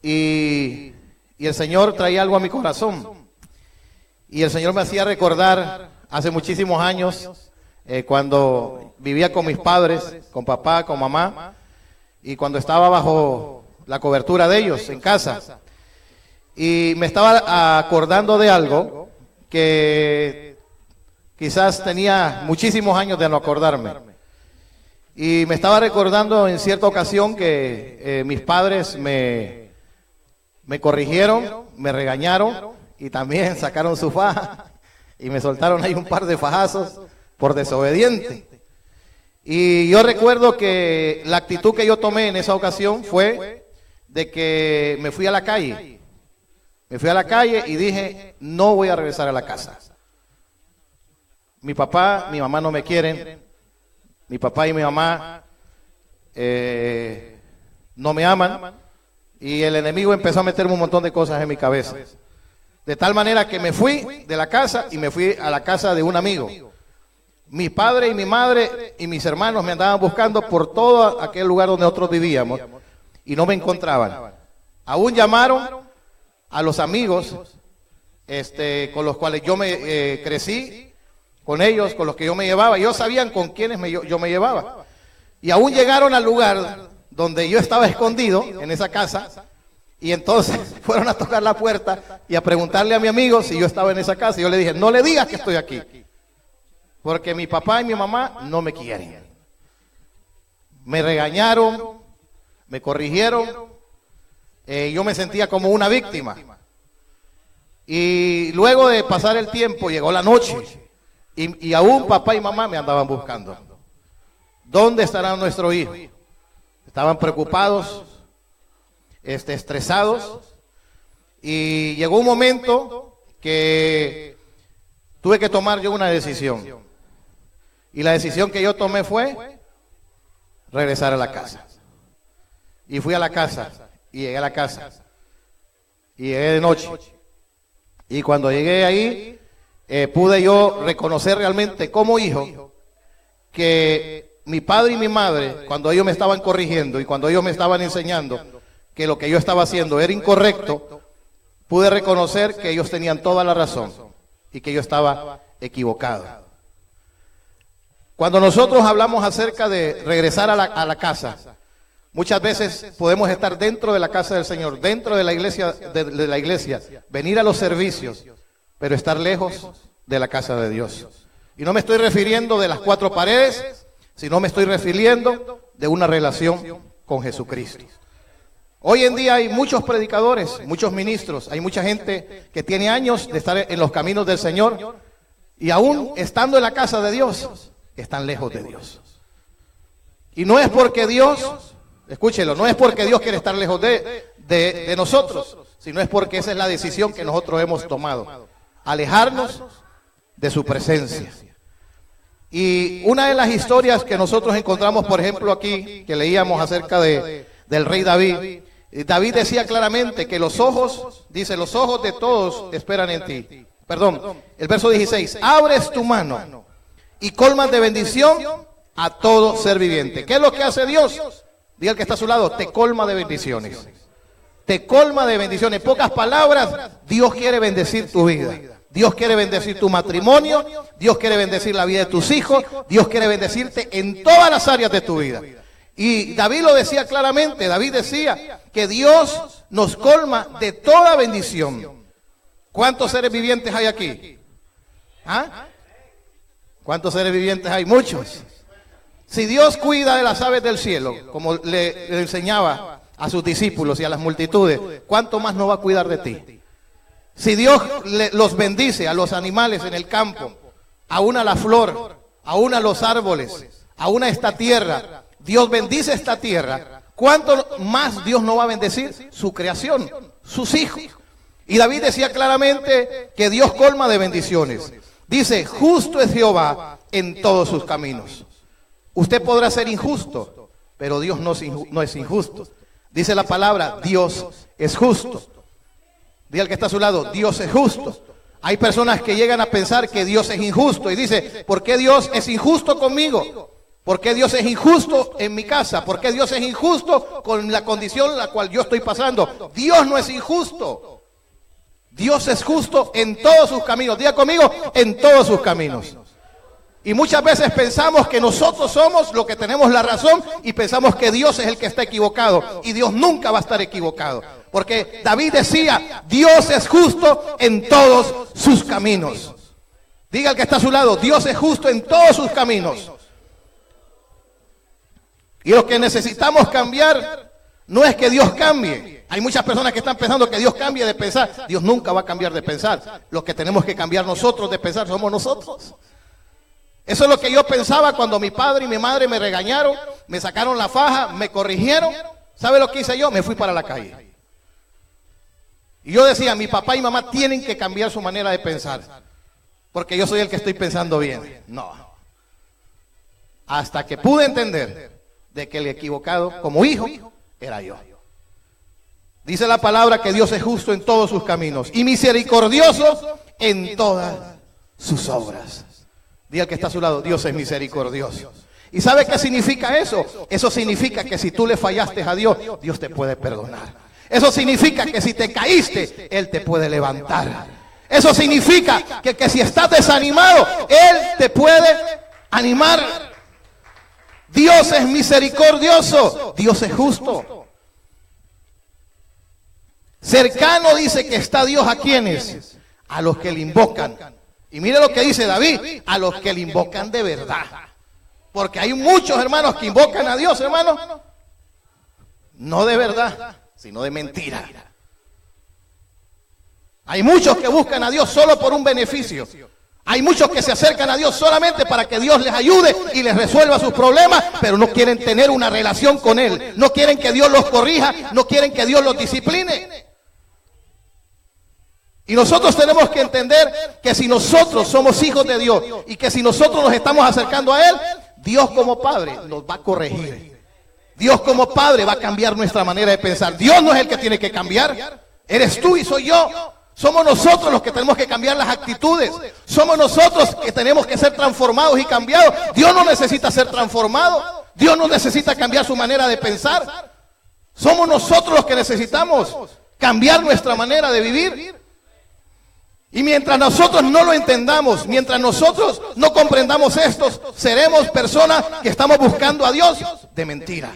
y el Señor traía algo a mi corazón. Y el Señor me hacía recordar hace muchísimos años, cuando vivía con mis padres, con papá, con mamá, y cuando estaba bajo la cobertura de ellos en casa. Y me estaba acordando de algo que quizás tenía muchísimos años de no acordarme. Y me estaba recordando en cierta ocasión que mis padres me corrigieron, me regañaron y también sacaron su faja y me soltaron ahí un par de fajazos por desobediente. Y yo recuerdo que la actitud que yo tomé en esa ocasión fue de que me fui a la calle. Me fui a la calle y dije, no voy a regresar a la casa. Mi papá, mi mamá no me quieren. Mi papá y mi mamá no me aman. Y el enemigo empezó a meterme un montón de cosas en mi cabeza. De tal manera que me fui de la casa y me fui a la casa de un amigo. Mi padre y mi madre y mis hermanos me andaban buscando por todo aquel lugar donde nosotros vivíamos y no me encontraban. Aún llamaron a los amigos con los cuales yo me crecí, con ellos, con los que yo me llevaba. Ellos sabían con quiénes yo me llevaba. Y aún llegaron al lugar donde yo estaba escondido, en esa casa, y entonces fueron a tocar la puerta y a preguntarle a mi amigo si yo estaba en esa casa. Y yo le dije, no le digas que estoy aquí, porque mi papá y mi mamá no me quieren. Me regañaron, me corrigieron, yo me sentía como una víctima. Y luego de pasar el tiempo, llegó la noche, y aún papá y mamá me andaban buscando. ¿Dónde estará nuestro hijo? Estaban preocupados, estresados, y llegó un momento que tuve que tomar yo una decisión. Y la decisión que yo tomé fue regresar a la casa. Y fui a la casa, y llegué a la casa, y llegué de noche. Y cuando llegué ahí, pude yo reconocer realmente como hijo que mi padre y mi madre, cuando ellos me estaban corrigiendo y cuando ellos me estaban enseñando que lo que yo estaba haciendo era incorrecto, pude reconocer que ellos tenían toda la razón y que yo estaba equivocado. Cuando nosotros hablamos acerca de regresar a la casa, muchas veces podemos estar dentro de la casa del Señor, dentro de la iglesia, venir a los servicios, pero estar lejos de la casa de Dios. Y no me estoy refiriendo de las cuatro paredes, sino me estoy refiriendo de una relación con Jesucristo. Hoy en día hay muchos predicadores, muchos ministros, hay mucha gente que tiene años de estar en los caminos del Señor y aún estando en la casa de Dios, están lejos de Dios. Y no es porque Dios, escúchelo, no es porque Dios quiere estar lejos de nosotros, sino es porque esa es la decisión que nosotros hemos tomado, alejarnos de su presencia. Y una de las historias que nosotros encontramos, por ejemplo, aquí, que leíamos acerca del rey David, David decía claramente que los ojos, dice, los ojos de todos esperan en ti. Perdón, el verso 16, abres tu mano y colmas de bendición a todo ser viviente. ¿Qué es lo que hace Dios? Diga el que está a su lado, te colma de bendiciones. Te colma de bendiciones. En pocas palabras, Dios quiere bendecir tu vida. Dios quiere bendecir tu matrimonio, Dios quiere bendecir la vida de tus hijos, Dios quiere bendecirte en todas las áreas de tu vida. Y David lo decía claramente, David decía que Dios nos colma de toda bendición. ¿Cuántos seres vivientes hay aquí? ¿Ah? ¿Cuántos seres vivientes hay? Muchos. Si Dios cuida de las aves del cielo, como le enseñaba a sus discípulos y a las multitudes, ¿cuánto más no va a cuidar de ti? Si Dios los bendice a los animales en el campo, aún a la flor, aún a los árboles, aún a esta tierra, Dios bendice esta tierra, ¿cuánto más Dios no va a bendecir su creación, sus hijos? Y David decía claramente que Dios colma de bendiciones. Dice, justo es Jehová en todos sus caminos. Usted podrá ser injusto, pero Dios no es injusto. Dice la palabra, Dios es justo. Diga al que está a su lado, Dios es justo. Hay personas que llegan a pensar que Dios es injusto y dice, ¿por qué Dios es injusto conmigo? ¿Por qué Dios es injusto en mi casa? ¿Por qué Dios es injusto con la condición en la cual yo estoy pasando? Dios no es injusto. Dios es justo en todos sus caminos. Diga conmigo, en todos sus caminos. Y muchas veces pensamos que nosotros somos los que tenemos la razón y pensamos que Dios es el que está equivocado. Y Dios nunca va a estar equivocado. Porque David decía, Dios es justo en todos sus caminos. Diga al que está a su lado, Dios es justo en todos sus caminos. Y lo que necesitamos cambiar no es que Dios cambie. Hay muchas personas que están pensando que Dios cambie de pensar. Dios nunca va a cambiar de pensar. Lo que tenemos que cambiar nosotros de pensar somos nosotros. Eso es lo que yo pensaba cuando mi padre y mi madre me regañaron, me sacaron la faja, me corrigieron. ¿Sabe lo que hice yo? Me fui para la calle. Y yo decía, mi papá y mamá tienen que cambiar su manera de pensar, porque yo soy el que estoy pensando bien. No. Hasta que pude entender de que el equivocado como hijo era yo. Dice la palabra que Dios es justo en todos sus caminos y misericordioso en todas sus obras. Diga al que está a su lado, Dios es misericordioso. ¿Y sabe qué significa eso? Eso significa que si tú le fallaste a Dios, Dios te puede perdonar. Eso significa que si te caíste, Él te puede levantar. Eso significa que si estás desanimado, Él te puede animar. Dios es misericordioso, Dios es justo. Cercano dice que está Dios a quienes, a los que le invocan. Y mire lo que dice David, a los que le invocan de verdad. Porque hay muchos hermanos que invocan a Dios, hermanos, no de verdad, sino de mentira. Hay muchos que buscan a Dios solo por un beneficio. Hay muchos que se acercan a Dios solamente para que Dios les ayude y les resuelva sus problemas, pero no quieren tener una relación con Él. No quieren que Dios los corrija, no quieren que Dios los discipline. Y nosotros tenemos que entender que si nosotros somos hijos de Dios y que si nosotros nos estamos acercando a Él, Dios como Padre nos va a corregir. Dios como Padre va a cambiar nuestra manera de pensar. Dios no es el que tiene que cambiar. Eres tú y soy yo. Somos nosotros los que tenemos que cambiar las actitudes. Somos nosotros que tenemos que ser transformados y cambiados. Dios no necesita ser transformado. Dios no necesita cambiar su manera de pensar. Somos nosotros los que necesitamos cambiar nuestra manera de vivir. Y mientras nosotros no lo entendamos, mientras nosotros no comprendamos esto, seremos personas que estamos buscando a Dios de mentira.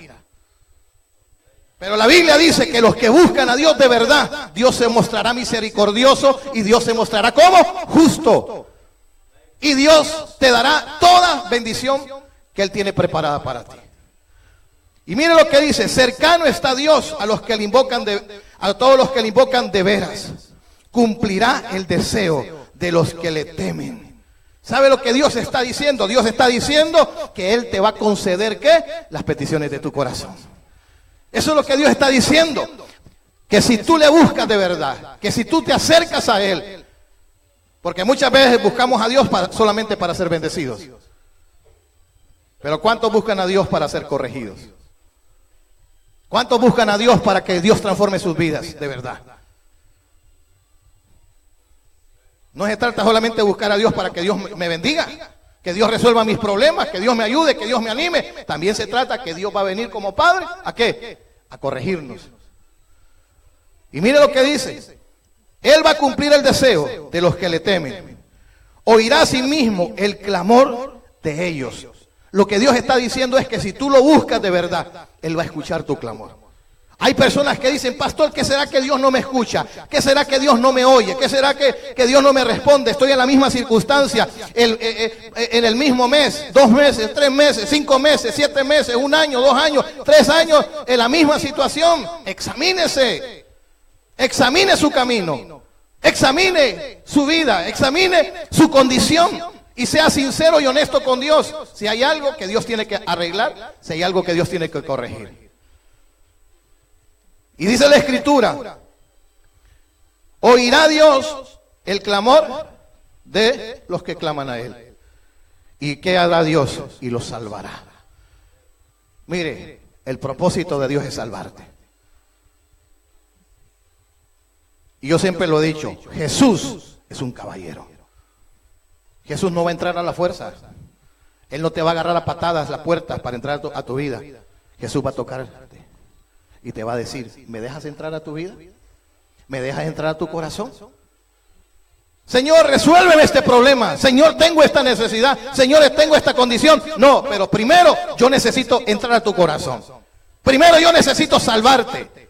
Pero la Biblia dice que los que buscan a Dios de verdad, Dios se mostrará misericordioso y Dios se mostrará como justo. Y Dios te dará toda bendición que Él tiene preparada para ti. Y mire lo que dice, cercano está Dios a los que le invocan a todos los que le invocan de veras. Cumplirá el deseo de los que le temen. ¿Sabe lo que Dios está diciendo? Dios está diciendo que Él te va a conceder ¿qué? Las peticiones de tu corazón. Eso es lo que Dios está diciendo. Que si tú le buscas de verdad, que si tú te acercas a Él, porque muchas veces buscamos a Dios solamente para ser bendecidos. Pero ¿cuántos buscan a Dios para ser corregidos? ¿Cuántos buscan a Dios para que Dios transforme sus vidas de verdad? No se trata solamente de buscar a Dios para que Dios me bendiga, que Dios resuelva mis problemas, que Dios me ayude, que Dios me anime. También se trata que Dios va a venir como Padre, ¿a qué? A corregirnos. Y mire lo que dice. Él va a cumplir el deseo de los que le temen. Oirá a sí mismo el clamor de ellos. Lo que Dios está diciendo es que si tú lo buscas de verdad, Él va a escuchar tu clamor. Hay personas que dicen, pastor, ¿qué será que Dios no me escucha? ¿Qué será que Dios no me oye? ¿Qué será que Dios no me responde? Estoy en la misma circunstancia, en el mismo mes, 2 meses, 3 meses, 5 meses, 7 meses, 1 año, 2 años, 3 años, en la misma situación. Examínese, examine su camino, examine su vida, examine su condición y sea sincero y honesto con Dios. Si hay algo que Dios tiene que arreglar, si hay algo que Dios tiene que corregir. Y dice la Escritura, oirá Dios el clamor de los que claman a Él. ¿Y qué hará Dios? Y los salvará. Mire, el propósito de Dios es salvarte. Y yo siempre lo he dicho, Jesús es un caballero. Jesús no va a entrar a la fuerza. Él no te va a agarrar a patadas las puertas para entrar a tu vida. Jesús va a tocarte y te va a decir, ¿me dejas entrar a tu vida? ¿Me dejas entrar a tu corazón? Señor, resuélveme este problema. Señor, tengo esta necesidad. Señor, tengo esta condición. No, pero primero yo necesito entrar a tu corazón. Primero yo necesito salvarte.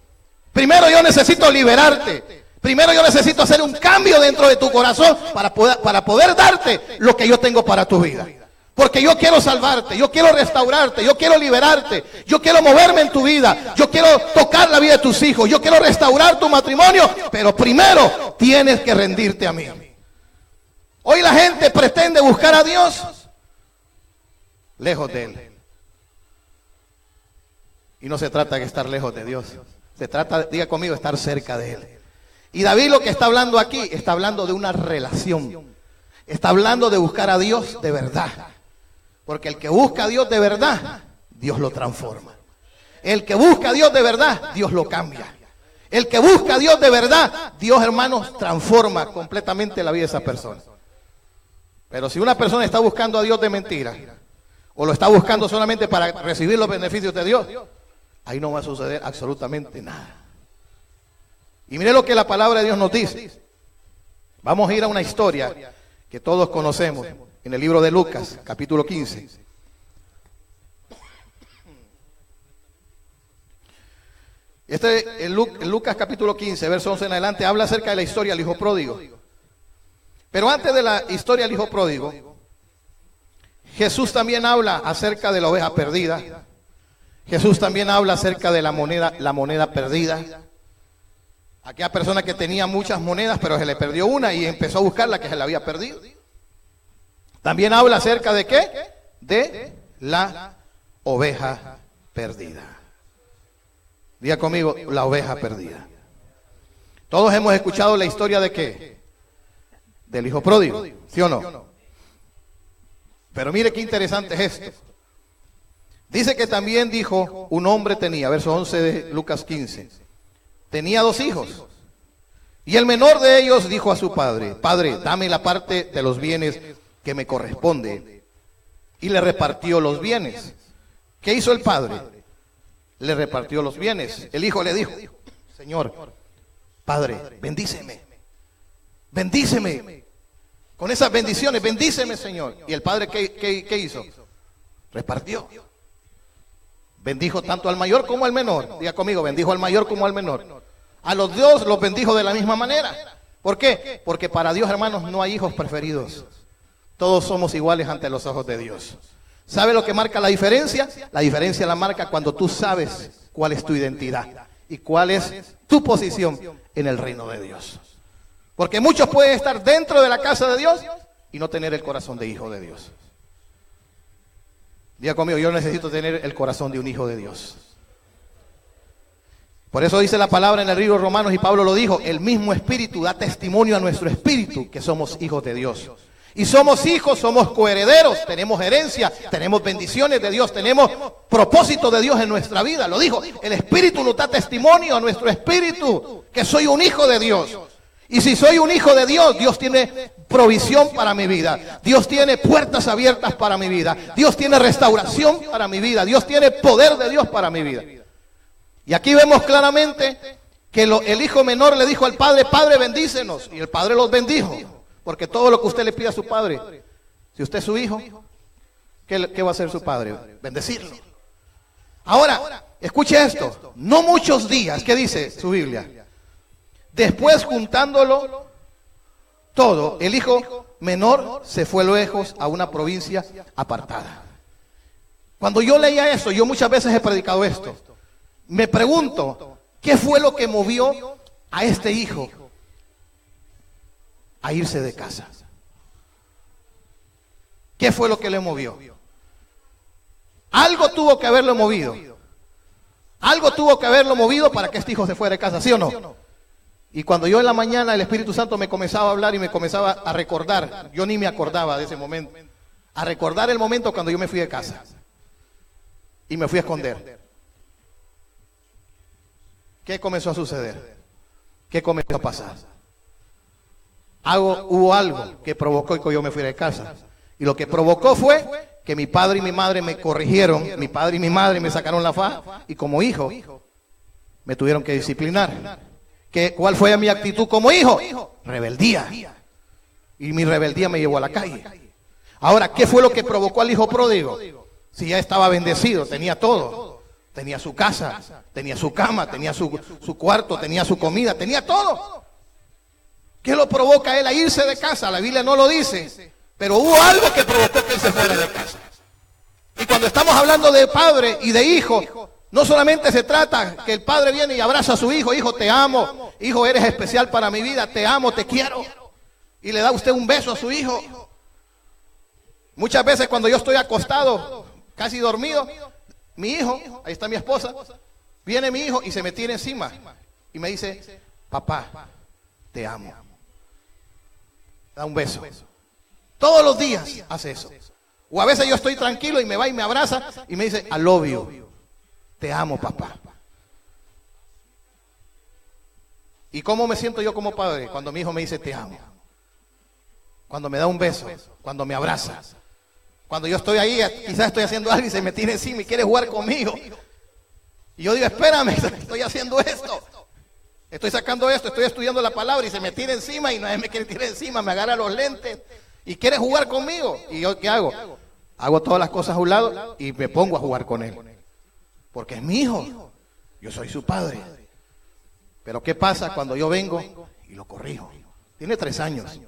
Primero yo necesito liberarte. Primero yo necesito hacer un cambio dentro de tu corazón para poder darte lo que yo tengo para tu vida. Porque yo quiero salvarte, yo quiero restaurarte, yo quiero liberarte, yo quiero moverme en tu vida, yo quiero tocar la vida de tus hijos, yo quiero restaurar tu matrimonio, pero primero tienes que rendirte a mí. Hoy la gente pretende buscar a Dios lejos de Él. Y no se trata de estar lejos de Dios, se trata, diga conmigo, estar cerca de Él. Y David lo que está hablando aquí, está hablando de una relación, está hablando de buscar a Dios de verdad. Porque el que busca a Dios de verdad, Dios lo transforma. El que busca a Dios de verdad, Dios lo cambia. El que busca a Dios de verdad, Dios, hermanos, transforma completamente la vida de esa persona. Pero si una persona está buscando a Dios de mentira, o lo está buscando solamente para recibir los beneficios de Dios, ahí no va a suceder absolutamente nada. Y mire lo que la palabra de Dios nos dice. Vamos a ir a una historia que todos conocemos. En el libro de Lucas, capítulo 15. En Lucas capítulo 15, verso 11 en adelante, habla acerca de la historia del hijo pródigo. Pero antes de la historia del hijo pródigo, Jesús también habla acerca de la oveja perdida. Jesús también habla acerca de la moneda perdida. Aquella persona que tenía muchas monedas, pero se le perdió una y empezó a buscar la que se le había perdido. También habla acerca de ¿qué? De la oveja perdida. Diga conmigo, la oveja perdida. Todos hemos escuchado la historia de ¿qué? Del hijo pródigo, ¿sí o no? Pero mire qué interesante es esto. Dice que también dijo, un hombre tenía, verso 11 de Lucas 15, tenía 2 hijos. Y el menor de ellos dijo a su padre, Padre, dame la parte de los bienes que me corresponde. Y le repartió los bienes. ¿Qué hizo el padre? Le repartió los bienes. El hijo le dijo, Señor, Padre, bendíceme. Bendíceme. Con esas bendiciones, bendíceme, Señor. Y el padre, ¿qué hizo? Repartió. Bendijo tanto al mayor como al menor. Diga conmigo, bendijo al mayor como al menor. A los dos los bendijo de la misma manera. ¿Por qué? Porque para Dios, hermanos, no hay hijos preferidos. Todos somos iguales ante los ojos de Dios. ¿Sabe lo que marca la diferencia? La diferencia la marca cuando tú sabes cuál es tu identidad y cuál es tu posición en el reino de Dios. Porque muchos pueden estar dentro de la casa de Dios y no tener el corazón de hijo de Dios. Diga conmigo, yo necesito tener el corazón de un hijo de Dios. Por eso dice la palabra en el libro de Romanos, y Pablo lo dijo, el mismo Espíritu da testimonio a nuestro espíritu que somos hijos de Dios. Y somos hijos, somos coherederos, tenemos herencia, tenemos bendiciones de Dios, tenemos propósito de Dios en nuestra vida. Lo dijo, el Espíritu nos da testimonio a nuestro espíritu que soy un hijo de Dios. Y si soy un hijo de Dios, Dios tiene provisión para mi vida. Dios tiene puertas abiertas para mi vida. Dios tiene restauración para mi vida. Dios tiene poder de Dios para mi vida. Y aquí vemos claramente que el hijo menor le dijo al padre, Padre, bendícenos. Y el padre los bendijo. Porque todo lo que usted le pide a su padre, si usted es su hijo, ¿qué va a hacer su padre? Bendecirlo. Ahora, escuche esto. No muchos días, ¿qué dice su Biblia? Después, juntándolo todo, el hijo menor se fue lejos a una provincia apartada. Cuando yo leía eso, yo muchas veces he predicado esto. Me pregunto, ¿qué fue lo que movió a este hijo a irse de casa? ¿Qué fue lo que le movió? Algo tuvo que haberlo movido. Algo tuvo que haberlo movido para que este hijo se fuera de casa, ¿sí o no? Y cuando yo en la mañana el Espíritu Santo me comenzaba a hablar y me comenzaba a recordar, yo ni me acordaba de ese momento, a recordar el momento cuando yo me fui de casa y me fui a esconder. ¿Qué comenzó a suceder? ¿Qué comenzó a pasar? Hubo algo que provocó que yo me fuera de casa. Y lo que provocó fue que mi padre y mi madre me corrigieron, mi padre y mi madre me sacaron la faja y como hijo me tuvieron que disciplinar. ¿Cuál fue mi actitud como hijo? Rebeldía. Y mi rebeldía me llevó a la calle. Ahora, ¿qué fue lo que provocó al hijo pródigo? Si ya estaba bendecido, tenía todo. Tenía su casa, tenía su cama, tenía su cuarto, tenía su comida, tenía todo. ¿Qué lo provoca a él a irse de casa? La Biblia no lo dice, pero hubo algo que provocó que él se fuera de casa. Y cuando estamos hablando de padre y de hijo, no solamente se trata que el padre viene y abraza a su hijo, hijo te amo, hijo eres especial para mi vida, te amo, te quiero. Y le da usted un beso a su hijo. Muchas veces cuando yo estoy acostado, casi dormido, mi hijo, ahí está mi esposa, viene mi hijo y se me tira encima y me dice, papá, te amo. Da un beso. Todos los días hace eso. O a veces yo estoy tranquilo y me va y me abraza y me dice, I love you. Te amo, papá. ¿Y cómo me siento yo como padre? Cuando mi hijo me dice, te amo. Cuando me da un beso, cuando me abraza. Cuando yo estoy ahí, quizás estoy haciendo algo y se me tira encima y quiere jugar conmigo. Y yo digo, espérame, estoy haciendo esto. Estoy sacando esto, estoy estudiando la palabra y se me tira encima y nadie me quiere tirar encima, me agarra los lentes y quiere jugar conmigo. ¿Y yo qué hago? Hago todas las cosas a un lado y me pongo a jugar con él. Porque es mi hijo, yo soy su padre. Pero ¿qué pasa cuando yo vengo y lo corrijo? Tiene 3 años,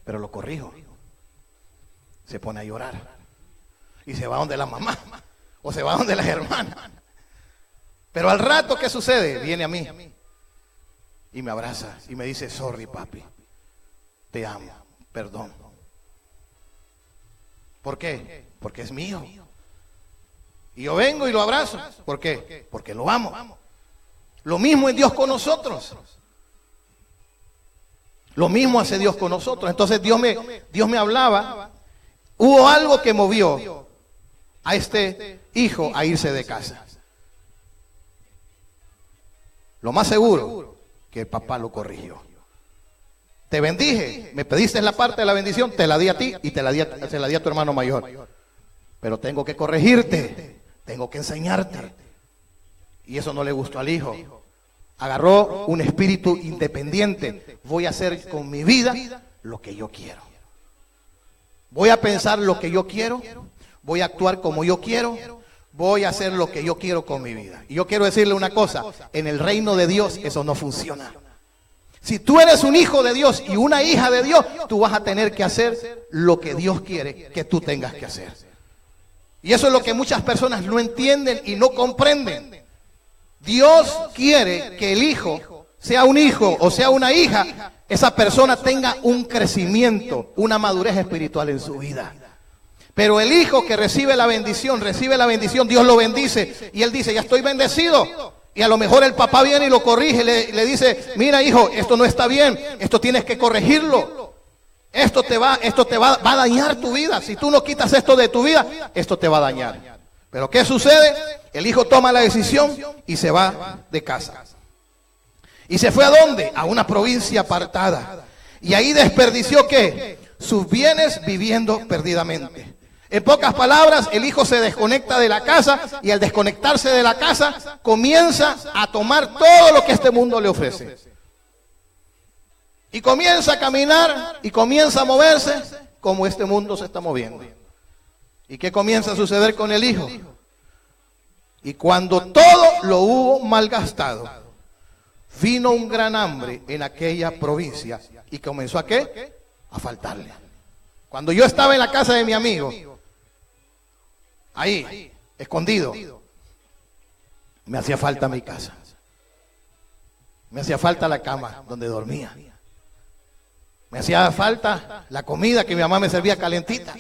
pero lo corrijo. Se pone a llorar y se va donde la mamá o se va donde las hermanas. Pero al rato, ¿qué sucede? Viene a mí y me abraza y me dice, sorry papi, te amo, perdón. ¿Por qué? Porque es mío. Y yo vengo y lo abrazo. ¿Por qué? Porque lo amo. Lo mismo es Dios con nosotros. Lo mismo hace Dios con nosotros. Entonces Dios me hablaba. Hubo algo que movió a este hijo a irse de casa. Lo más seguro, que el papá lo corrigió. Te bendije, me pediste la parte de la bendición, te la di a ti y se la di a tu hermano mayor. Pero tengo que corregirte, tengo que enseñarte. Y eso no le gustó al hijo. Agarró un espíritu independiente. Voy a hacer con mi vida lo que yo quiero. Voy a pensar lo que yo quiero, voy a actuar como yo quiero, voy a hacer lo que yo quiero con mi vida. Y yo quiero decirle una cosa, en el reino de Dios eso no funciona. Si tú eres un hijo de Dios y una hija de Dios, tú vas a tener que hacer lo que Dios quiere que tú tengas que hacer. Y eso es lo que muchas personas no entienden y no comprenden. Dios quiere que el hijo, sea un hijo o sea una hija, esa persona tenga un crecimiento, una madurez espiritual en su vida. Pero el hijo que recibe la bendición, Dios lo bendice y él dice, ya estoy bendecido. Y a lo mejor el papá viene y lo corrige, le dice, mira hijo, esto no está bien, esto tienes que corregirlo. Esto va a dañar tu vida. Si tú no quitas esto de tu vida, esto te va a dañar. Pero ¿qué sucede? El hijo toma la decisión y se va de casa. ¿Y se fue a dónde? A una provincia apartada. Y ahí desperdició ¿qué? Sus bienes viviendo perdidamente. En pocas palabras, el hijo se desconecta de la casa y al desconectarse de la casa comienza a tomar todo lo que este mundo le ofrece. Y comienza a caminar y comienza a moverse como este mundo se está moviendo. ¿Y qué comienza a suceder con el hijo? Y cuando todo lo hubo malgastado, vino un gran hambre en aquella provincia y comenzó ¿a qué? A faltarle. Cuando yo estaba en la casa de mi amigo, ahí, escondido, me hacía falta mi casa. Me hacía falta la cama donde dormía. Me hacía falta la comida que mi mamá me servía calentita.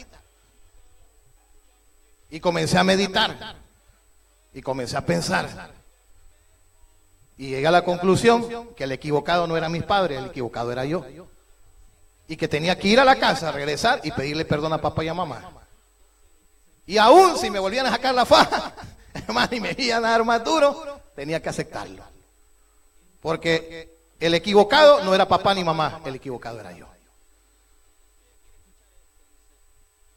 Y comencé a meditar. Y comencé a pensar. Y llegué a la conclusión que el equivocado no eran mis padres, el equivocado era yo. Y que tenía que ir a la casa, regresar y pedirle perdón a papá y a mamá. Y aún si me volvían a sacar la faja, hermano, y me iban a dar más duro, tenía que aceptarlo. Porque el equivocado no era papá ni mamá, el equivocado era yo.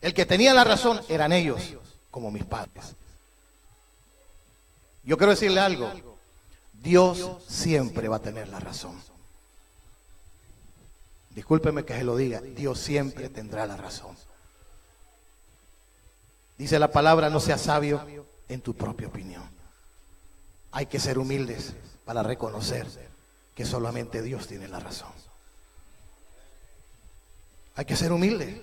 El que tenía la razón eran ellos, como mis padres. Yo quiero decirle algo. Dios siempre va a tener la razón. Discúlpeme que se lo diga. Dios siempre tendrá la razón. Dice la palabra, no seas sabio en tu propia opinión. Hay que ser humildes para reconocer que solamente Dios tiene la razón. Hay que ser humilde.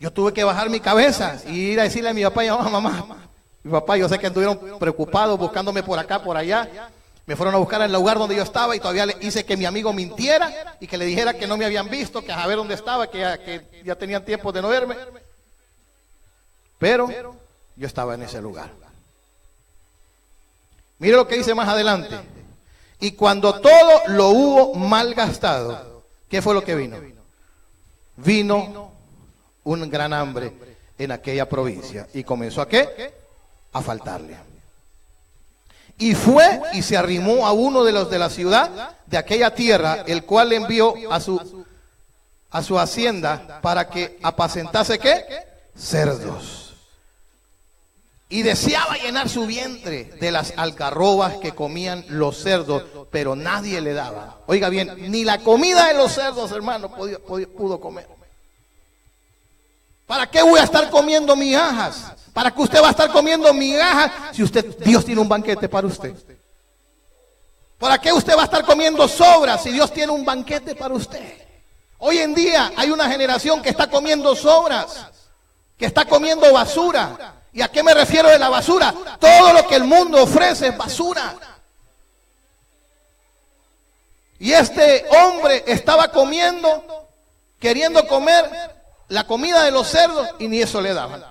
Yo tuve que bajar mi cabeza y ir a decirle a mi papá y a mi mamá, mi papá, yo sé que estuvieron preocupados buscándome por acá, por allá. Me fueron a buscar al lugar donde yo estaba y todavía le hice que mi amigo mintiera y que le dijera que no me habían visto, que a ver dónde estaba, que ya tenían tiempo de no verme. Pero yo estaba en ese lugar. Mire lo que dice más adelante. Y cuando todo lo hubo malgastado, ¿qué fue lo que vino? Vino un gran hambre en aquella provincia. ¿Y comenzó a qué? A faltarle. Y fue y se arrimó a uno de los de la ciudad de aquella tierra, el cual le envió a su hacienda para que apacentase ¿qué? Cerdos. Y deseaba llenar su vientre de las algarrobas que comían los cerdos, pero nadie le daba. Oiga bien, ni la comida de los cerdos, hermano, pudo comer. ¿Para qué voy a estar comiendo migajas? ¿Para qué usted va a estar comiendo migajas si Dios tiene un banquete para usted? ¿Para qué usted va a estar comiendo sobras si Dios tiene un banquete para usted? Hoy en día hay una generación que está comiendo sobras, que está comiendo basura. ¿Y a qué me refiero de la basura? Todo lo que el mundo ofrece es basura. Y este hombre estaba comiendo, queriendo comer la comida de los cerdos y ni eso le daban.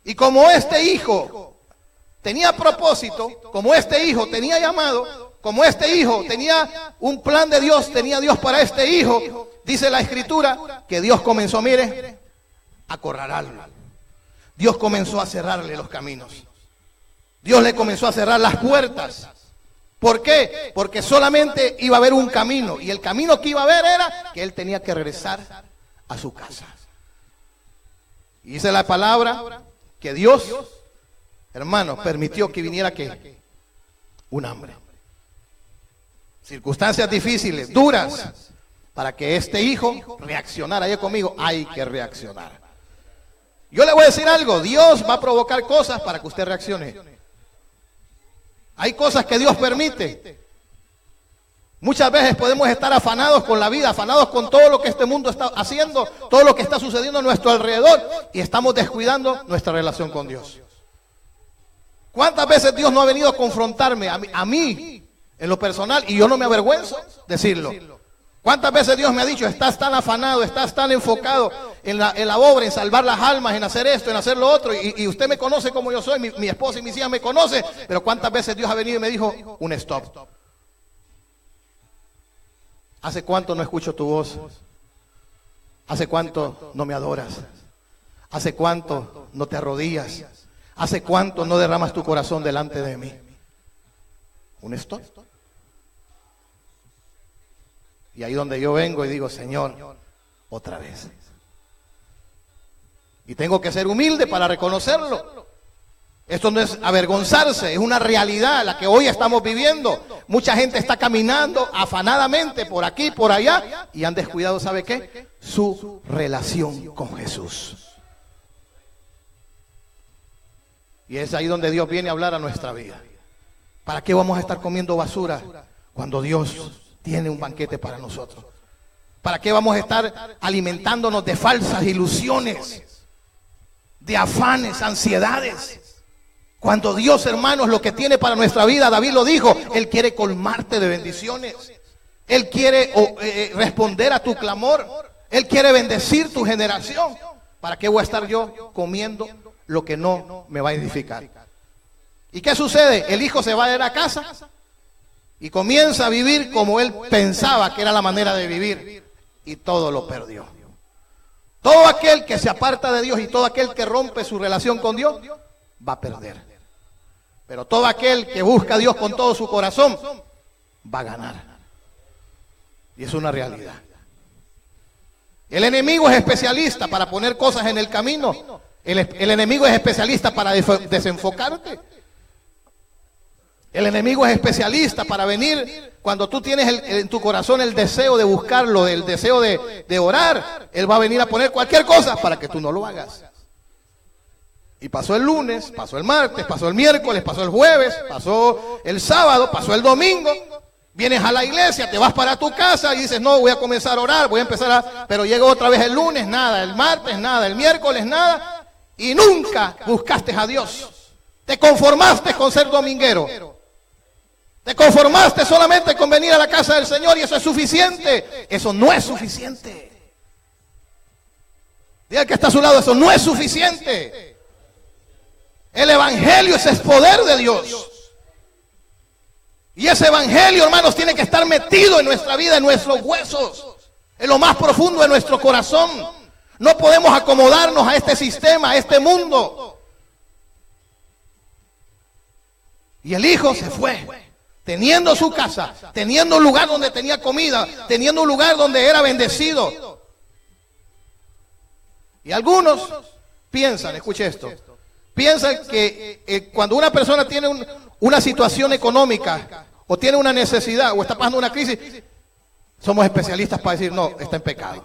Y como este hijo tenía propósito, como este hijo tenía llamado, como este hijo tenía un plan de Dios, tenía Dios para este hijo, dice la escritura que Dios comenzó, mire, a acorralarlo. Dios comenzó a cerrarle los caminos. Dios le comenzó a cerrar las puertas. ¿Por qué? Porque solamente iba a haber un camino. Y el camino que iba a haber era que él tenía que regresar a su casa. Y dice la palabra que Dios, hermanos, permitió que viniera ¿qué? Un hambre. Circunstancias difíciles, duras, para que este hijo reaccionara. Oye conmigo, hay que reaccionar. Yo le voy a decir algo, Dios va a provocar cosas para que usted reaccione. Hay cosas que Dios permite. Muchas veces podemos estar afanados con la vida, afanados con todo lo que este mundo está haciendo, todo lo que está sucediendo a nuestro alrededor, y estamos descuidando nuestra relación con Dios. ¿Cuántas veces Dios no ha venido a confrontarme a mí en lo personal, y yo no me avergüenzo decirlo? ¿Cuántas veces Dios me ha dicho, estás tan afanado, estás tan enfocado en la obra, en salvar las almas, en hacer esto, en hacer lo otro? Y usted me conoce como yo soy, mi esposa y mis hijas me conocen, pero ¿cuántas veces Dios ha venido y me dijo, un stop? ¿Hace cuánto no escucho tu voz? ¿Hace cuánto no me adoras? ¿Hace cuánto no te arrodillas? ¿Hace cuánto no derramas tu corazón delante de mí? Un stop. Y ahí donde yo vengo y digo, Señor, otra vez. Y tengo que ser humilde para reconocerlo. Esto no es avergonzarse, es una realidad la que hoy estamos viviendo. Mucha gente está caminando afanadamente por aquí, por allá, y han descuidado, ¿sabe qué? Su relación con Jesús. Y es ahí donde Dios viene a hablar a nuestra vida. ¿Para qué vamos a estar comiendo basura cuando Dios tiene un banquete para nosotros? ¿Para qué vamos a estar alimentándonos de falsas ilusiones, de afanes, ansiedades? Cuando Dios, hermanos, lo que tiene para nuestra vida, David lo dijo, Él quiere colmarte de bendiciones. Él quiere responder a tu clamor. Él quiere bendecir tu generación. ¿Para qué voy a estar yo comiendo lo que no me va a edificar? ¿Y qué sucede? El hijo se va a ir a casa y comienza a vivir como él pensaba que era la manera de vivir, y todo lo perdió. Todo aquel que se aparta de Dios y todo aquel que rompe su relación con Dios va a perder. Pero todo aquel que busca a Dios con todo su corazón va a ganar. Y es una realidad. El enemigo es especialista para poner cosas en el camino. El enemigo es especialista para desenfocarte. El enemigo es especialista para venir cuando tú tienes en tu corazón el deseo de buscarlo, el deseo de orar. Él va a venir a poner cualquier cosa para que tú no lo hagas. Y pasó el lunes, pasó el martes, pasó el miércoles, pasó el jueves, pasó el sábado, pasó el domingo. Vienes a la iglesia, te vas para tu casa y dices, no, voy a comenzar a orar, voy a empezar a... Pero llega otra vez el lunes, nada, el martes, nada, el miércoles, nada. Y nunca buscaste a Dios. Te conformaste con ser dominguero. Te conformaste solamente con venir a la casa del Señor y eso es suficiente. Eso no es suficiente. Diga que está a su lado, eso no es suficiente. El evangelio ese es poder de Dios. Y ese evangelio, hermanos, tiene que estar metido en nuestra vida, en nuestros huesos, en lo más profundo de nuestro corazón. No podemos acomodarnos a este sistema, a este mundo. Y el hijo se fue, teniendo su casa, teniendo un lugar donde tenía comida, teniendo un lugar donde era bendecido. Y algunos piensan, escuche esto, piensan que cuando una persona tiene una situación económica o tiene una necesidad o está pasando una crisis, somos especialistas para decir, no, está en pecado.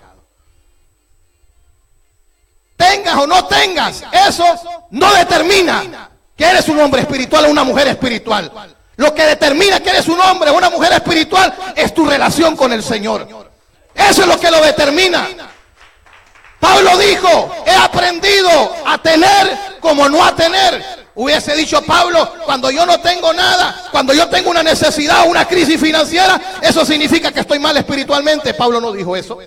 Tengas o no tengas, eso no determina que eres un hombre espiritual o una mujer espiritual. Lo que determina que eres un hombre o una mujer espiritual es tu relación con el Señor. Eso es lo que lo determina. Pablo dijo, he aprendido a tener como no a tener. Hubiese dicho Pablo, cuando yo no tengo nada, cuando yo tengo una necesidad, una crisis financiera, eso significa que estoy mal espiritualmente. Pablo no dijo eso.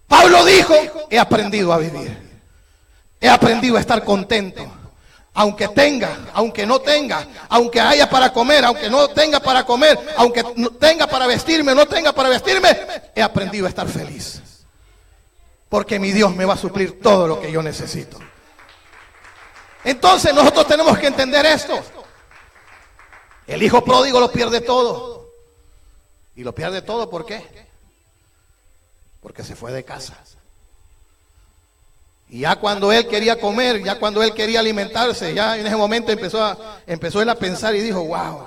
Pablo dijo, he aprendido a vivir. He aprendido a estar contento. Aunque tenga, aunque no tenga, aunque haya para comer, aunque no tenga para comer, aunque no tenga para vestirme, no tenga para vestirme, he aprendido a estar feliz. Porque mi Dios me va a suplir todo lo que yo necesito. Entonces nosotros tenemos que entender esto. El hijo pródigo lo pierde todo. Y lo pierde todo, ¿por qué? Porque se fue de casa. Y ya cuando él quería comer, ya cuando él quería alimentarse, ya en ese momento empezó él a pensar y dijo, wow,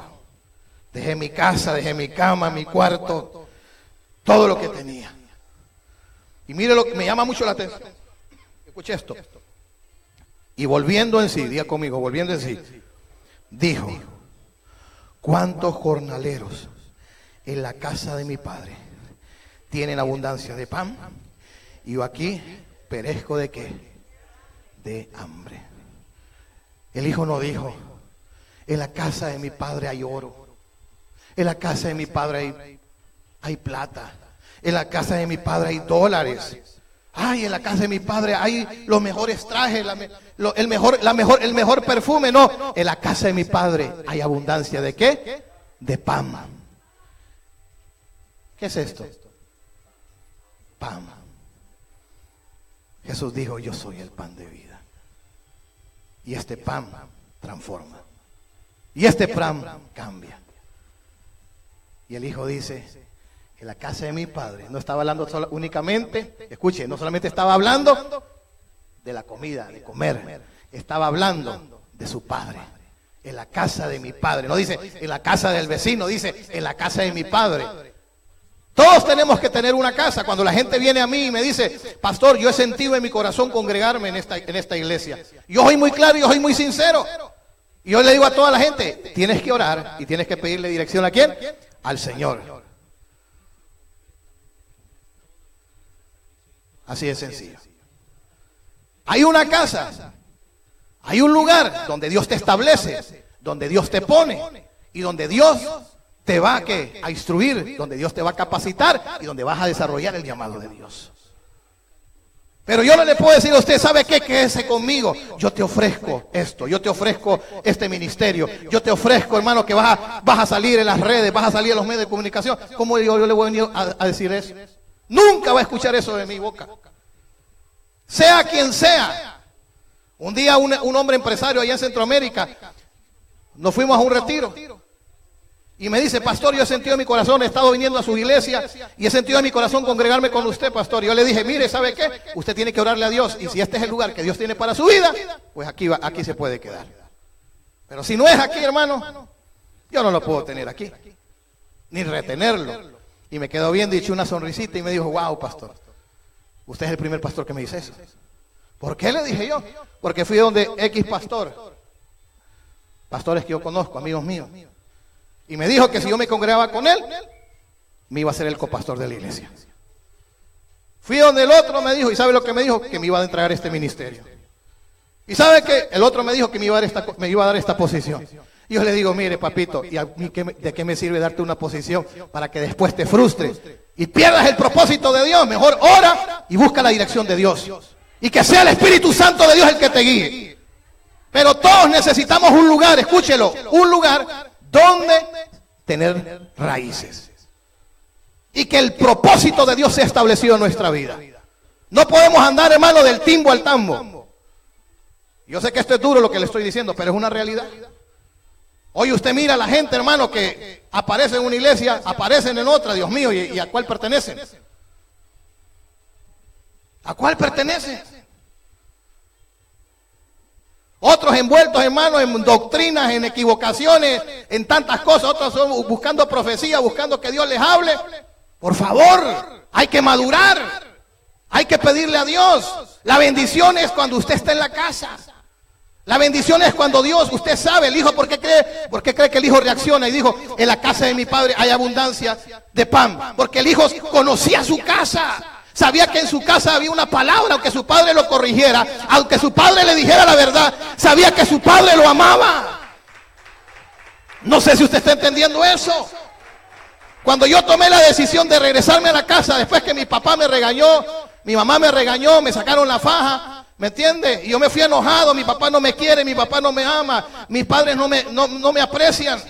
dejé mi casa, dejé mi cama, mi cuarto, todo lo que tenía. Y mire lo que me llama mucho la atención. Escuche esto. Y volviendo en sí, diga conmigo, volviendo en sí, dijo, ¿cuántos jornaleros en la casa de mi padre tienen abundancia de pan? Y yo aquí perezco ¿de qué? De hambre. El hijo no dijo, en la casa de mi padre hay oro, en la casa de mi padre hay plata, en la casa de mi padre hay dólares. Ay, en la casa de mi padre hay los mejores trajes, el mejor perfume. No, en la casa de mi padre hay abundancia ¿de qué? De pan. ¿Qué es esto? Pan. Jesús dijo, yo soy el pan de vida. Y este pan transforma. Y este pan cambia. Y el hijo dice, en la casa de mi padre, no estaba hablando únicamente, escuche, no solamente estaba hablando de la comida, de comer, estaba hablando de su padre. En la casa de mi padre, no dice en la casa del vecino, dice en la casa de mi padre. Todos tenemos que tener una casa. Cuando la gente viene a mí y me dice, pastor, yo he sentido en mi corazón congregarme en esta iglesia. Yo soy muy claro, yo soy muy sincero. Y yo le digo a toda la gente, tienes que orar y tienes que pedirle dirección ¿a quién? Al Señor. Así de sencillo. Hay una casa, hay un lugar donde Dios te establece, donde Dios te pone y donde Dios te va a instruir, donde Dios te va a capacitar y donde vas a desarrollar el llamado de Dios. Pero yo no le puedo decir a usted, ¿sabe qué? Quédese conmigo. Yo te ofrezco esto, yo te ofrezco este ministerio, yo te ofrezco, hermano, que vas a salir en las redes, vas a salir en los medios de comunicación. ¿Cómo yo le voy a venir a decir eso? Nunca va a escuchar eso de mi boca. Sea quien sea. Un día un hombre empresario allá en Centroamérica, nos fuimos a un retiro. Y me dice, pastor, yo he sentido en mi corazón, he estado viniendo a su iglesia y he sentido en mi corazón congregarme con usted, pastor. Y yo le dije, mire, ¿sabe qué? Usted tiene que orarle a Dios. Y si este es el lugar que Dios tiene para su vida, pues aquí se puede quedar. Pero si no es aquí, hermano, yo no lo puedo tener aquí, ni retenerlo. Y me quedó viendo y eché una sonrisita y me dijo, wow, pastor, usted es el primer pastor que me dice eso. ¿Por qué? Le dije yo. Porque fui donde X pastor, pastores que yo conozco, amigos míos. Y me dijo que si yo me congregaba con él, me iba a ser el copastor de la iglesia. Fui donde el otro me dijo, ¿y sabe lo que me dijo? Que me iba a entregar este ministerio. ¿Y sabe que el otro me dijo que me iba a dar esta posición? Y yo le digo, mire, papito, ¿y a mí de qué me sirve darte una posición para que después te frustres y pierdas el propósito de Dios? Mejor ora y busca la dirección de Dios. Y que sea el Espíritu Santo de Dios el que te guíe. Pero todos necesitamos un lugar, escúchelo, un lugar donde tener raíces. Y que el propósito de Dios sea establecido en nuestra vida. No podemos andar, hermano, del timbo al tambo. Yo sé que esto es duro lo que le estoy diciendo, pero es una realidad. Hoy usted mira a la gente, hermano, que aparece en una iglesia, aparecen en otra, Dios mío, ¿y a cuál pertenecen? ¿A cuál pertenecen? Otros envueltos, hermanos, en doctrinas, en equivocaciones, en tantas cosas. Otros son buscando profecía, buscando que Dios les hable. Por favor, hay que madurar. Hay que pedirle a Dios. La bendición es cuando usted está en la casa. La bendición es cuando Dios, usted sabe, el hijo, ¿por qué cree que el hijo reacciona? Y dijo, en la casa de mi padre hay abundancia de pan. Porque el hijo conocía su casa. Sabía que en su casa había una palabra, aunque su padre lo corrigiera, aunque su padre le dijera la verdad, sabía que su padre lo amaba. No sé si usted está entendiendo eso. Cuando yo tomé la decisión de regresarme a la casa, después que mi papá me regañó, mi mamá me regañó, me sacaron la faja, ¿me entiende? Y yo me fui enojado, mi papá no me quiere, mi papá no me ama, mis padres no me aprecian.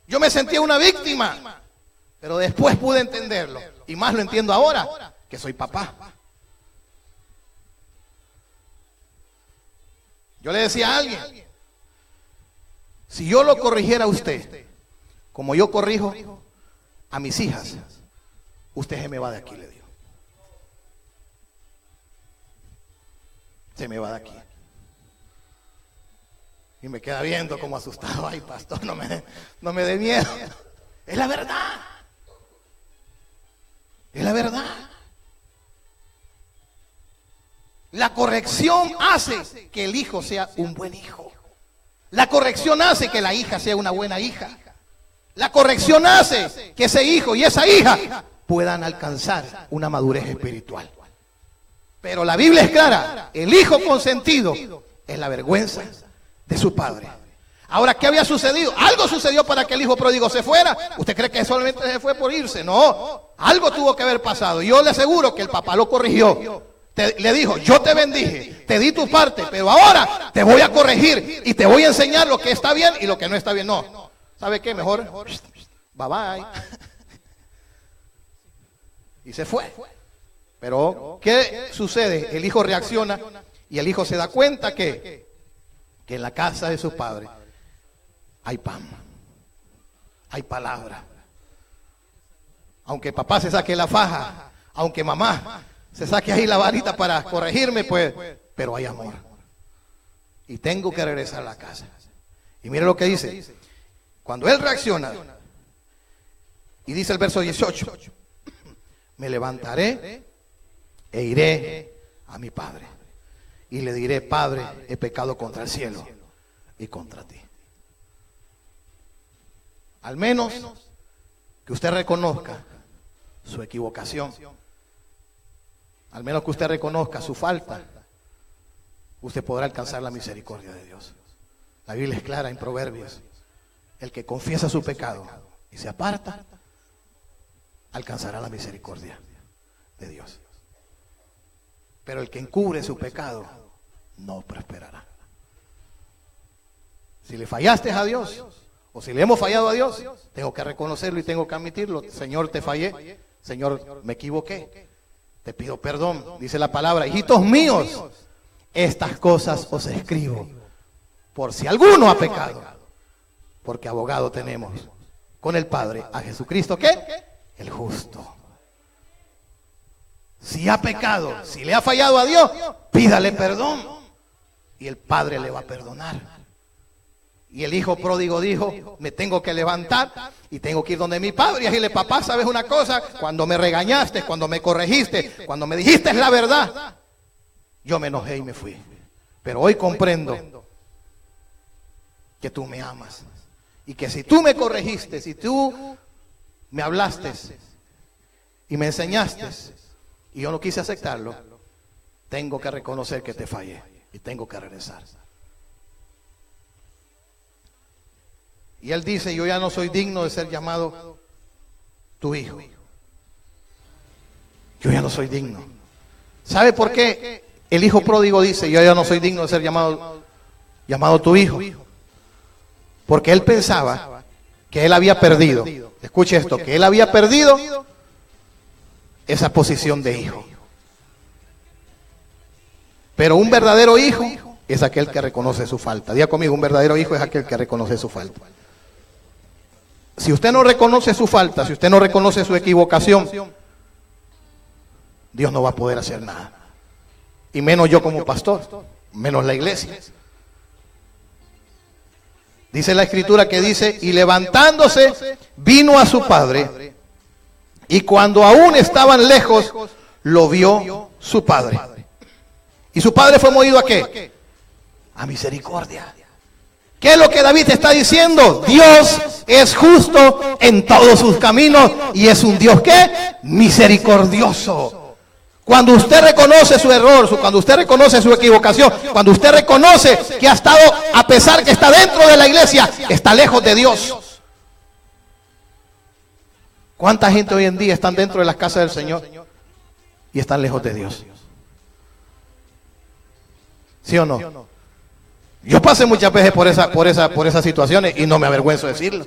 Yo me sentía una víctima, pero después pude entenderlo. Y más lo entiendo ahora, que soy papá. Yo le decía a alguien, si yo lo corrigiera a usted, como yo corrijo a mis hijas, usted se me va de aquí, le digo. Se me va de aquí. Y me queda viendo como asustado. Ay, pastor, no me dé miedo. Es la verdad. Es la verdad. La corrección hace que el hijo sea un buen hijo. La corrección hace que la hija sea una buena hija. La corrección hace que ese hijo y esa hija puedan alcanzar una madurez espiritual. Pero la Biblia es clara, el hijo consentido es la vergüenza de su padre. Ahora, ¿qué había sucedido? Algo sucedió para que el hijo pródigo se fuera. ¿Usted cree que solamente se fue por irse? No, algo tuvo que haber pasado. Yo le aseguro que el papá lo corrigió. Le dijo, yo te bendije, te di tu parte, pero ahora te voy a corregir y te voy a enseñar lo que está bien y lo que no está bien. No, ¿sabe qué? Mejor, bye bye. Y se fue. Pero, ¿qué sucede? El hijo reacciona y el hijo se da cuenta que en la casa de su padre hay pan, hay palabra. Aunque papá se saque la faja, aunque mamá se saque ahí la varita para corregirme, pues, pero hay amor. Y tengo que regresar a la casa. Y mire lo que dice. Cuando él reacciona, y dice el verso 18, me levantaré e iré a mi padre. Y le diré, Padre, he pecado contra el cielo y contra ti. Al menos que usted reconozca su equivocación. Al menos que usted reconozca su falta, usted podrá alcanzar la misericordia de Dios. La Biblia es clara en Proverbios. El que confiesa su pecado y se aparta, alcanzará la misericordia de Dios. Pero el que encubre su pecado, no prosperará. Si le fallaste a Dios, o si le hemos fallado a Dios, tengo que reconocerlo y tengo que admitirlo. Señor, te fallé. Señor, me equivoqué. Te pido perdón. Dice la palabra, hijitos míos, estas cosas os escribo, por si alguno ha pecado, porque abogado tenemos con el Padre a Jesucristo, ¿qué? El justo. Si ha pecado, si le ha fallado a Dios, pídale perdón y el Padre le va a perdonar. Y el hijo pródigo dijo, me tengo que levantar y tengo que ir donde mi padre y decirle, papá, ¿sabes una cosa? Cuando me regañaste, cuando me corregiste, cuando me dijiste la verdad, yo me enojé y me fui. Pero hoy comprendo que tú me amas y que si tú me corregiste, si tú me hablaste y me enseñaste y yo no quise aceptarlo, tengo que reconocer que te fallé y tengo que regresar. Y él dice, yo ya no soy digno de ser llamado tu hijo. Yo ya no soy digno. ¿Sabe por qué el hijo pródigo dice, yo ya no soy digno de ser llamado tu hijo? Porque él pensaba que él había perdido, escuche esto, que él había perdido esa posición de hijo. Pero un verdadero hijo es aquel que reconoce su falta. Diga conmigo, un verdadero hijo es aquel que reconoce su falta. Si usted no reconoce su falta, si usted no reconoce su equivocación, Dios no va a poder hacer nada. Y menos yo como pastor, menos la iglesia. Dice la escritura que dice, y levantándose, vino a su padre, y cuando aún estaban lejos, lo vio su padre. ¿Y su padre fue movido a qué? A misericordia. ¿Qué es lo que David está diciendo? Dios es justo en todos sus caminos y es un Dios ¿qué? Misericordioso. Cuando usted reconoce su error, cuando usted reconoce su equivocación, cuando usted reconoce que ha estado, a pesar que está dentro de la iglesia, está lejos de Dios. ¿Cuánta gente hoy en día están dentro de las casas del Señor y están lejos de Dios? ¿Sí o no? Yo pasé muchas veces por esas situaciones y no me avergüenzo de decirlo.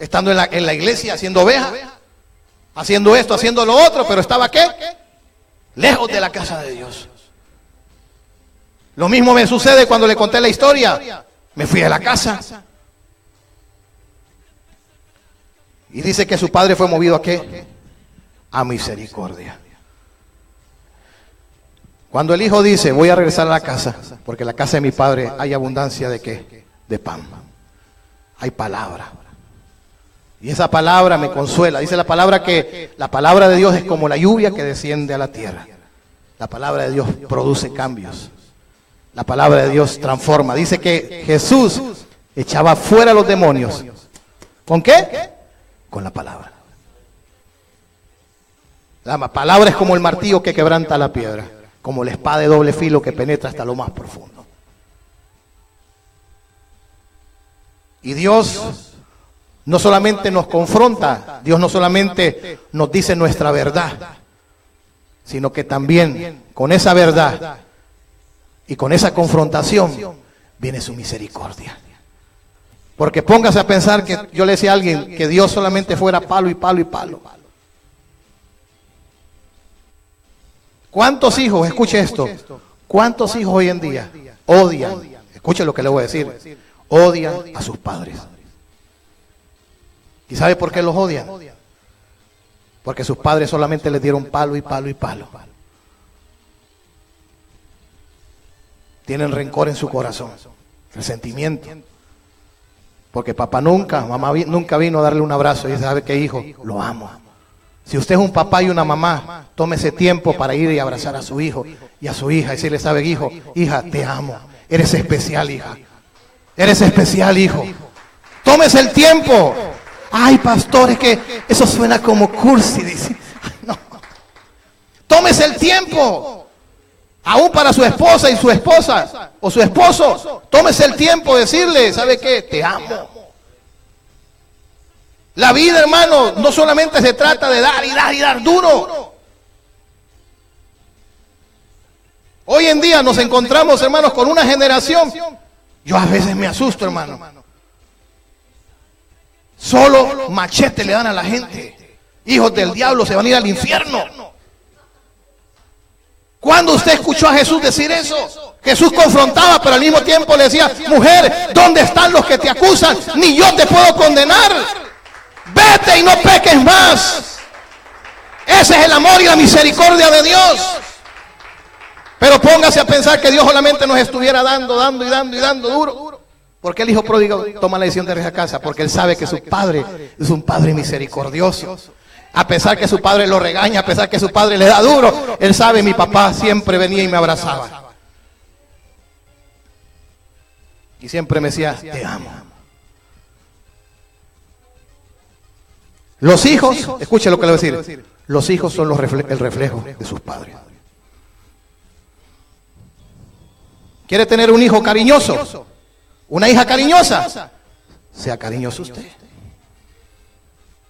Estando en la iglesia, haciendo oveja, haciendo esto, haciendo lo otro, pero estaba ¿qué? Lejos de la casa de Dios. Lo mismo me sucede cuando le conté la historia. Me fui de la casa. Y dice que su padre fue movido a ¿qué? A misericordia. Cuando el hijo dice, voy a regresar a la casa, porque en la casa de mi padre hay abundancia de ¿qué? De pan. Hay palabra. Y esa palabra me consuela. Dice la palabra que la palabra de Dios es como la lluvia que desciende a la tierra. La palabra de Dios produce cambios. La palabra de Dios transforma. Dice que Jesús echaba fuera a los demonios. ¿Con qué? Con la palabra. La palabra es como el martillo que quebranta la piedra, como la espada de doble filo que penetra hasta lo más profundo. Y Dios no solamente nos confronta, Dios no solamente nos dice nuestra verdad, sino que también con esa verdad y con esa confrontación viene su misericordia. Porque póngase a pensar que yo le decía a alguien que Dios solamente fuera palo y palo y palo. ¿Cuántos hijos, escuche esto, cuántos hijos hoy en día odian, escuche lo que le voy a decir, odian a sus padres? ¿Y sabe por qué los odian? Porque sus padres solamente les dieron palo y palo y palo. Tienen rencor en su corazón, resentimiento. Porque papá mamá nunca vino a darle un abrazo y dice, ¿sabe qué, hijo? Lo amo. Si usted es un papá y una mamá, tómese tiempo para ir y abrazar a su hijo y a su hija y decirle, ¿sabe, hijo? Hija, te amo. Eres especial, hija. Eres especial, hijo. Tómese el tiempo. Ay, pastor, es que eso suena como cursi, dice. No. Tómese el tiempo. Aún para su esposa y su esposa o su esposo, tómese el tiempo de decirle, ¿sabe qué? Te amo. La vida, hermano, no solamente se trata de dar y dar y dar duro. Hoy en día nos encontramos, hermanos, con una generación. Yo a veces me asusto, hermano. Solo machete le dan a la gente. Hijos del diablo, se van a ir al infierno. ¿Cuándo usted escuchó a Jesús decir eso? Jesús confrontaba, pero al mismo tiempo le decía, mujer, ¿dónde están los que te acusan? Ni yo te puedo condenar. Vete y no peques más. Ese es el amor y la misericordia de Dios. Pero póngase a pensar que Dios solamente nos estuviera dando duro. ¿Por qué el hijo pródigo toma la decisión de regresar a casa? Porque él sabe que su padre es un padre misericordioso. A pesar que su padre lo regaña, a pesar que su padre le da duro, él sabe, mi papá siempre venía y me abrazaba. Y siempre me decía, te amo. Los hijos, escuche lo que le voy a decir, los hijos son el reflejo de sus padres. ¿Quiere tener un hijo cariñoso? ¿Una hija cariñosa? Sea cariñoso usted.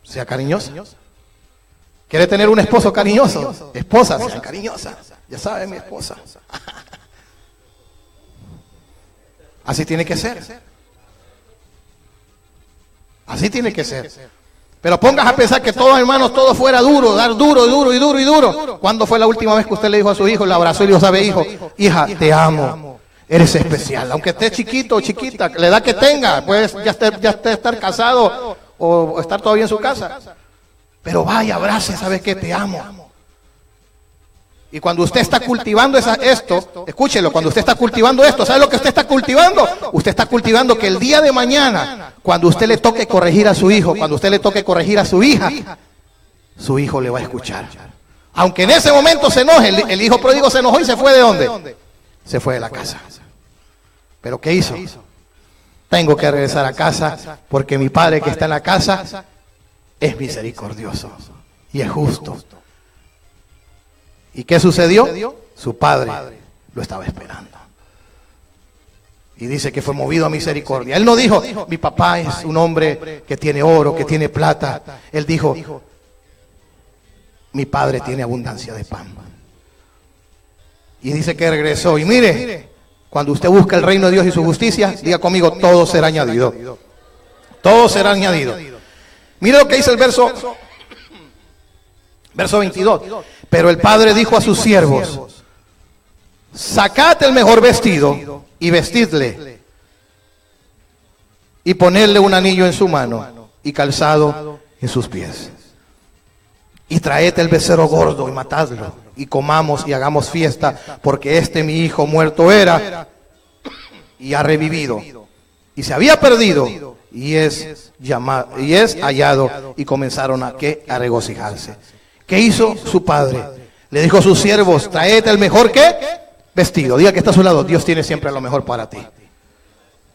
Sea cariñosa. ¿Quiere tener un esposo cariñoso? Esposa, sea cariñosa. Ya sabe, mi esposa. Así tiene que ser. Así tiene que ser. Pero pongas a pensar que todos, hermanos, todo fuera duro, dar duro. ¿Cuándo fue la última vez que usted le dijo a su hijo, le abrazó y le dijo, sabe, hijo, hija, te amo, eres especial? Aunque esté chiquito o chiquita, la edad que tenga, puedes ya estar casado o estar todavía en su casa. Pero vaya, abrace, ¿sabe qué? Te amo. Y cuando usted está cultivando esto, escúchelo, cuando usted está cultivando esto, ¿sabe lo que usted está cultivando? Usted está cultivando que el día de mañana, cuando usted le toque corregir a su hijo, cuando usted le toque corregir a su hija, su hijo le va a escuchar. Aunque en ese momento se enoje, el hijo pródigo se enojó y se fue ¿de dónde? Se fue de la casa. ¿Pero qué hizo? Tengo que regresar a casa porque mi padre que está en la casa es misericordioso y es justo. ¿Y qué sucedió? Su padre lo estaba esperando. Y dice que fue movido a misericordia. Él no dijo, mi papá es un hombre que tiene oro, que tiene plata. Él dijo, mi padre tiene abundancia de pan. Y dice que regresó. Y mire, cuando usted busca el reino de Dios y su justicia, diga conmigo, todo será añadido. Todo será añadido. Mire lo que dice el verso 22. Pero el padre dijo a sus siervos, sacad el mejor vestido y vestidle, y ponedle un anillo en su mano y calzado en sus pies. Y traed el becerro gordo y matadlo, y comamos y hagamos fiesta, porque mi hijo muerto era y ha revivido, y se había perdido y es hallado. Y comenzaron a regocijarse. ¿Qué hizo su padre? Le dijo a sus siervos, traed el mejor vestido. Diga que está a su lado, Dios tiene siempre lo mejor para ti.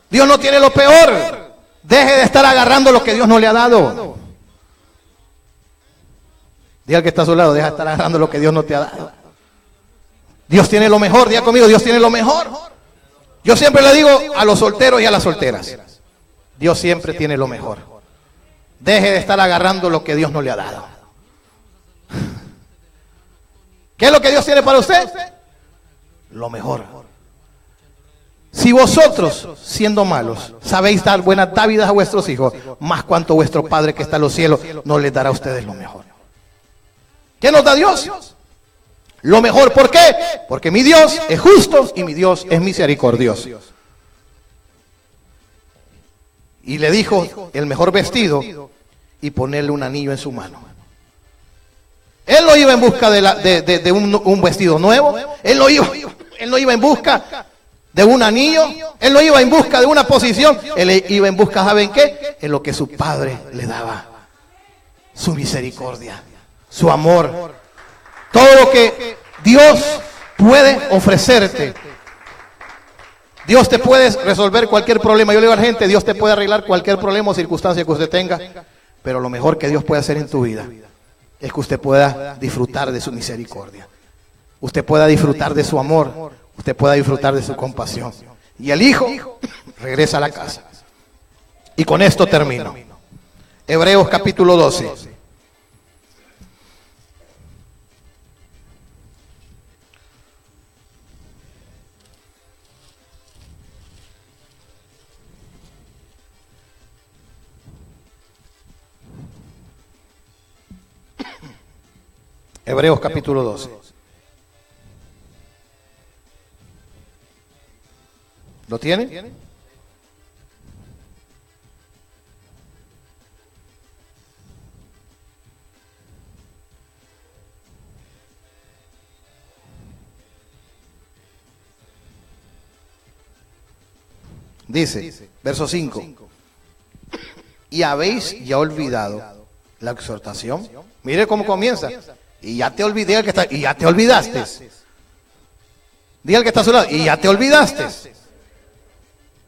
Dios no tiene lo peor. Deje de estar agarrando lo que Dios no le ha dado. Diga que está a su lado, deja de estar agarrando lo que Dios no te ha dado. Dios tiene lo mejor, diga conmigo, Dios tiene lo mejor. Yo siempre le digo a los solteros y a las solteras, Dios siempre tiene lo mejor. Deje de estar agarrando lo que Dios no le ha dado. ¿Qué es lo que Dios tiene para usted? Lo mejor. Si vosotros, siendo malos, sabéis dar buenas dádivas a vuestros hijos, más cuanto vuestro Padre que está en los cielos no les dará a ustedes lo mejor. ¿Qué nos da Dios? Lo mejor. ¿Por qué? Porque mi Dios es justo y mi Dios es misericordioso. Y le dijo el mejor vestido y ponerle un anillo en su mano. Él no iba en busca de un vestido nuevo. Él no iba en busca de un anillo. Él no iba en busca de una posición. Él iba en busca, ¿saben qué? En lo que su padre le daba. Su misericordia, su amor. Todo lo que Dios puede ofrecerte. Dios te puede resolver cualquier problema. Yo le digo a la gente, Dios te puede arreglar cualquier problema o circunstancia que usted tenga. Pero lo mejor que Dios puede hacer en tu vida es que usted pueda disfrutar de su misericordia. Usted pueda disfrutar de su amor. Usted pueda disfrutar de su compasión. Y el hijo regresa a la casa. Y con esto termino. Hebreos capítulo 12. Hebreos capítulo 12. ¿Lo tiene? Dice, verso 5. Y habéis ya olvidado la exhortación. Mire cómo comienza. Y ya te olvidé al que está, y ya te olvidaste. Diga al que está a su lado, y ya te olvidaste.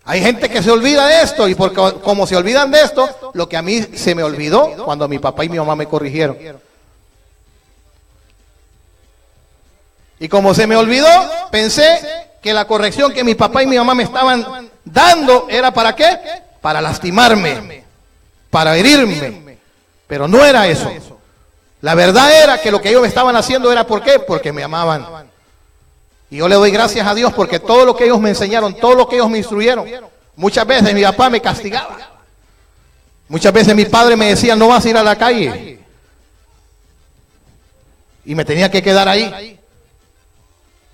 Hay gente que se olvida de esto, y porque como se olvidan de esto, lo que a mí se me olvidó cuando mi papá y mi mamá me corrigieron. Y como se me olvidó, pensé que la corrección que mi papá y mi mamá me estaban dando era ¿para qué? Para lastimarme, para herirme. Pero no era eso. La verdad era que lo que ellos me estaban haciendo era ¿por qué? Porque me amaban. Y yo le doy gracias a Dios porque todo lo que ellos me enseñaron, todo lo que ellos me instruyeron, muchas veces mi papá me castigaba. Muchas veces mi padre me decía, no vas a ir a la calle. Y me tenía que quedar ahí.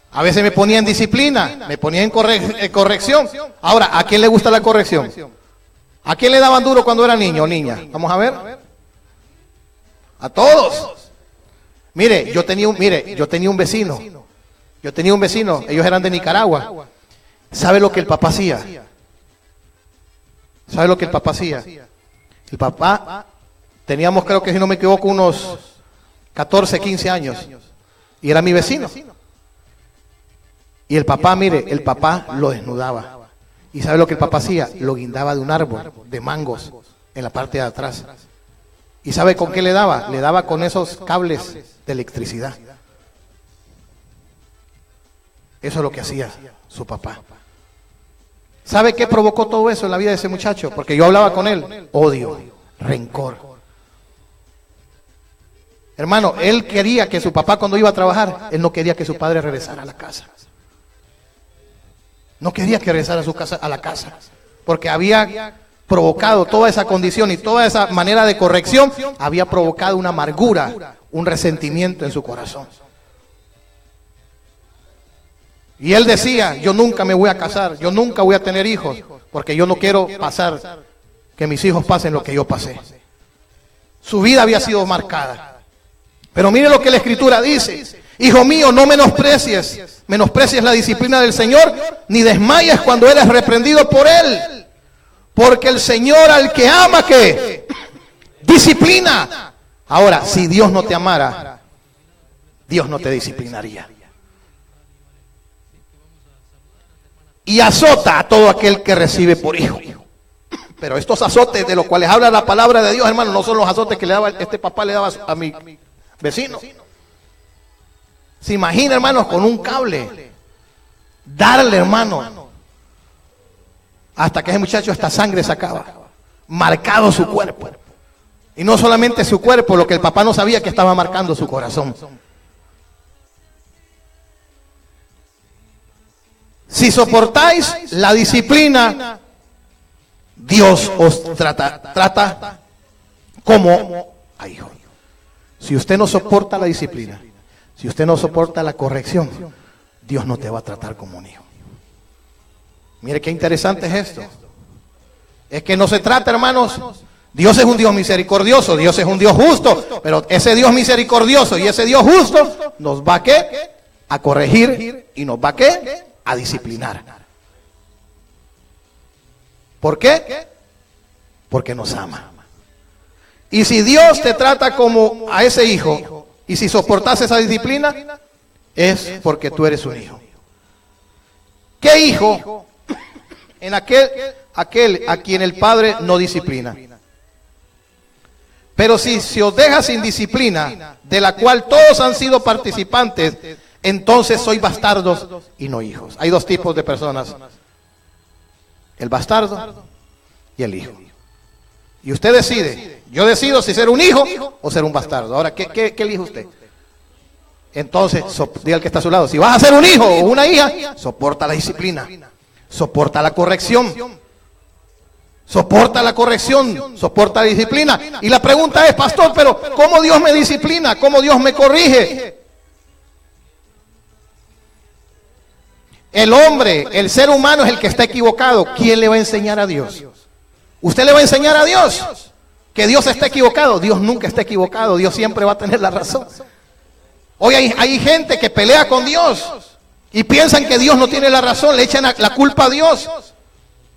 A veces me ponía en disciplina, me ponía en corrección. Ahora, ¿a quién le gusta la corrección? ¿A quién le daban duro cuando era niño o niña? Vamos a ver. A todos. Mire, yo tenía un vecino. Ellos eran de Nicaragua. ¿Sabe lo que el papá hacía? ¿Sabe lo que el papá hacía? El papá, teníamos creo que si no me equivoco unos 14, 15 años. Y era mi vecino. Y el papá, mire, el papá lo desnudaba. ¿Y sabe lo que el papá hacía? Lo guindaba de un árbol, de mangos, en la parte de atrás. ¿Y sabe con qué le daba? Le daba con esos cables de electricidad. Eso es lo que hacía su papá. ¿Sabe qué provocó todo eso en la vida de ese muchacho? Porque yo hablaba con él. Odio, rencor. Hermano, él quería que su papá cuando iba a trabajar, él no quería que su padre regresara a la casa. No quería que regresara a la casa. Porque había provocado toda esa condición y toda esa manera de corrección, había provocado una amargura, un resentimiento en su corazón. Y él decía, yo nunca me voy a casar, yo nunca voy a tener hijos, porque yo no quiero pasar, que mis hijos pasen lo que yo pasé. Su vida había sido marcada. Pero mire lo que la Escritura dice. Hijo mío, no menosprecies la disciplina del Señor, ni desmayes cuando eres reprendido por Él. Porque el Señor al que ama, ¿qué? Disciplina. Ahora, si Dios no te amara, Dios no te disciplinaría. Y azota a todo aquel que recibe por hijo. Pero estos azotes de los cuales habla la palabra de Dios, hermano, no son los azotes que le daba este papá le daba a mi vecino. Se imagina, hermano, con un cable darle, hermano, hasta que ese muchacho esta sangre sacaba, marcado su cuerpo. Y no solamente su cuerpo, lo que el papá no sabía, que estaba marcando su corazón. Si soportáis la disciplina, Dios os trata como a hijos. Si usted no soporta la disciplina, si usted no soporta la corrección, Dios no te va a tratar como un hijo. Mire qué interesante es esto. Es que no se trata, hermanos. Dios es un Dios misericordioso, Dios es un Dios justo, pero ese Dios misericordioso y ese Dios justo nos va ¿qué? A corregir y nos va ¿qué? A disciplinar. ¿Por qué? Porque nos ama. Y si Dios te trata como a ese hijo, y si soportas esa disciplina, es porque tú eres un hijo. ¿Qué hijo? En aquel a quien el Padre no disciplina. Pero si se os deja sin disciplina, de la cual todos han sido participantes, entonces sois bastardos y no hijos. Hay dos tipos de personas: el bastardo y el hijo. Y usted decide. Yo decido si ser un hijo o ser un bastardo. Ahora, ¿qué elige usted? Entonces, diga al que está a su lado, si vas a ser un hijo o una hija, soporta la disciplina, soporta la corrección, soporta la disciplina. Y la pregunta es, pastor, pero ¿cómo Dios me disciplina? ¿Cómo Dios me corrige? El hombre, el ser humano es el que está equivocado. ¿Quién le va a enseñar a Dios? ¿Usted le va a enseñar a Dios que Dios está equivocado? Dios nunca está equivocado. Dios siempre va a tener la razón. Hoy hay gente que pelea con Dios y piensan que Dios no tiene la razón, le echan la culpa a Dios.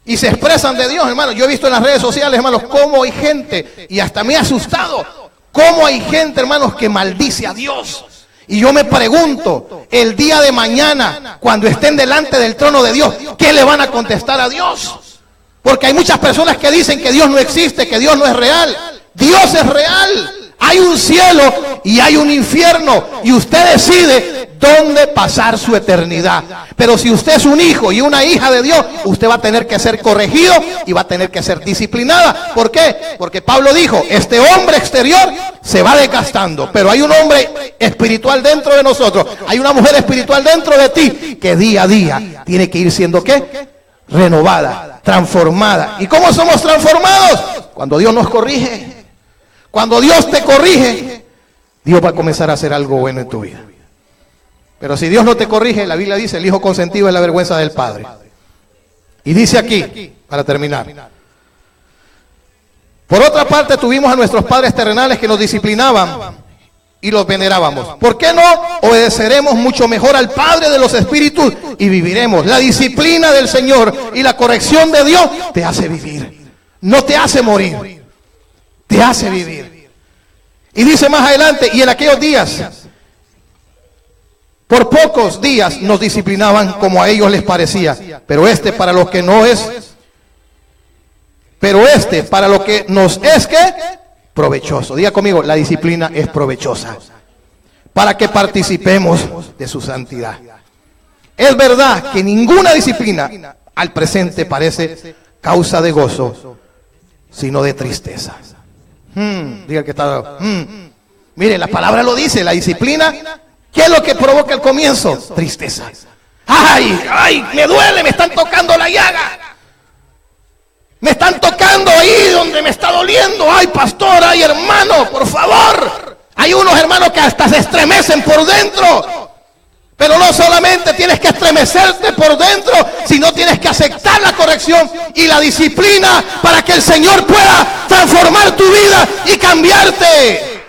y se expresan de Dios, hermano. Yo he visto en las redes sociales, hermanos, cómo hay gente, y hasta me ha asustado, cómo hay gente, hermanos, que maldice a Dios. Y yo me pregunto, el día de mañana, cuando estén delante del trono de Dios, ¿qué le van a contestar a Dios? Porque hay muchas personas que dicen que Dios no existe, que Dios no es real. Dios es real. Hay un cielo y hay un infierno, y usted decide dónde pasar su eternidad. Pero si usted es un hijo y una hija de Dios, usted va a tener que ser corregido y va a tener que ser disciplinada. ¿Por qué? Porque Pablo dijo, este hombre exterior se va desgastando, pero hay un hombre espiritual dentro de nosotros, hay una mujer espiritual dentro de ti, que día a día tiene que ir siendo ¿qué? Renovada, transformada. ¿Y cómo somos transformados? Cuando Dios nos corrige. Cuando Dios te corrige, Dios va a comenzar a hacer algo bueno en tu vida. Pero si Dios no te corrige, la Biblia dice, el hijo consentido es la vergüenza del padre. Y dice aquí, para terminar, por otra parte tuvimos a nuestros padres terrenales que nos disciplinaban y los venerábamos. ¿Por qué no obedeceremos mucho mejor al Padre de los Espíritus y viviremos? La disciplina del Señor y la corrección de Dios te hace vivir, no te hace morir, te hace vivir. Y dice más adelante, y en aquellos días, por pocos días nos disciplinaban como a ellos les parecía, pero para lo que no es, para lo que nos es ¿qué? Provechoso. Diga conmigo, la disciplina es provechosa, para que participemos de su santidad. Es verdad que ninguna disciplina al presente parece causa de gozo, sino de tristeza. Diga el que está. Mire, la palabra lo dice, la disciplina, ¿qué es lo que provoca el comienzo? Tristeza. Ay, me duele, me están tocando la llaga. Me están tocando ahí donde me está doliendo. Ay, pastor, ay, hermano, por favor. Hay unos hermanos que hasta se estremecen por dentro. Pero no solamente tienes que estremecerte por dentro, sino tienes que aceptar la corrección y la disciplina para que el Señor pueda transformar tu vida y cambiarte.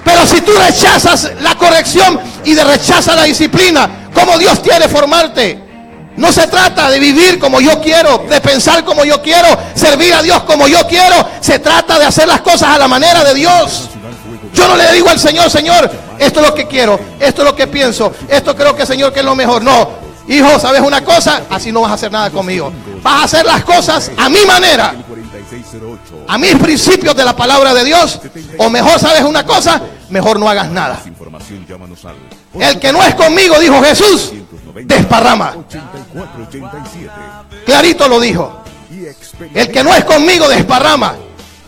Pero si tú rechazas la corrección y rechazas la disciplina, ¿cómo Dios quiere formarte? No se trata de vivir como yo quiero, de pensar como yo quiero, servir a Dios como yo quiero. Se trata de hacer las cosas a la manera de Dios. Yo no le digo al Señor, Señor, esto es lo que quiero, esto es lo que pienso, esto creo que, Señor, que es lo mejor. No, hijo, ¿sabes una cosa? Así no vas a hacer nada conmigo. Vas a hacer las cosas a mi manera, a mis principios de la palabra de Dios. O mejor, ¿sabes una cosa? Mejor no hagas nada. El que no es conmigo, dijo Jesús, desparrama. Clarito lo dijo. El que no es conmigo, desparrama.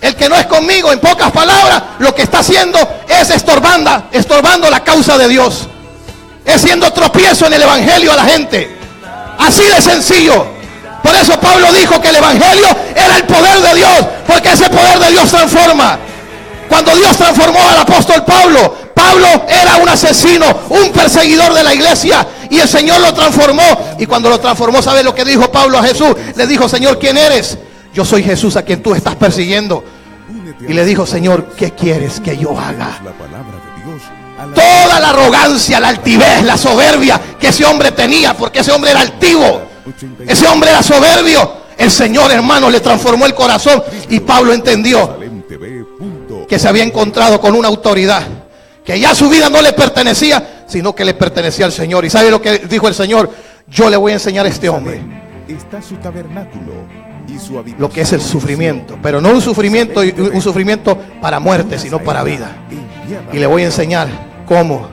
El que no es conmigo, en pocas palabras, lo que está haciendo es estorbando la causa de Dios. Es siendo tropiezo en el evangelio a la gente. Así de sencillo. Por eso Pablo dijo que el evangelio era el poder de Dios, porque ese poder de Dios transforma. Cuando Dios transformó al apóstol Pablo, Pablo era un asesino, un perseguidor de la iglesia, y el Señor lo transformó. Y cuando lo transformó, ¿sabe lo que dijo Pablo a Jesús? Le dijo, Señor, ¿quién eres? Yo soy Jesús a quien tú estás persiguiendo. Y le dijo, Señor, ¿qué quieres que yo haga? Toda la arrogancia, la altivez, la soberbia que ese hombre tenía, porque ese hombre era altivo, ese hombre era soberbio, el Señor, hermano, le transformó el corazón. Y Pablo entendió que se había encontrado con una autoridad, que ya su vida no le pertenecía, sino que le pertenecía al Señor. ¿Y sabe lo que dijo el Señor? Yo le voy a enseñar a este hombre lo que es el sufrimiento, pero no un sufrimiento para muerte, sino para vida. Y le voy a enseñar cómo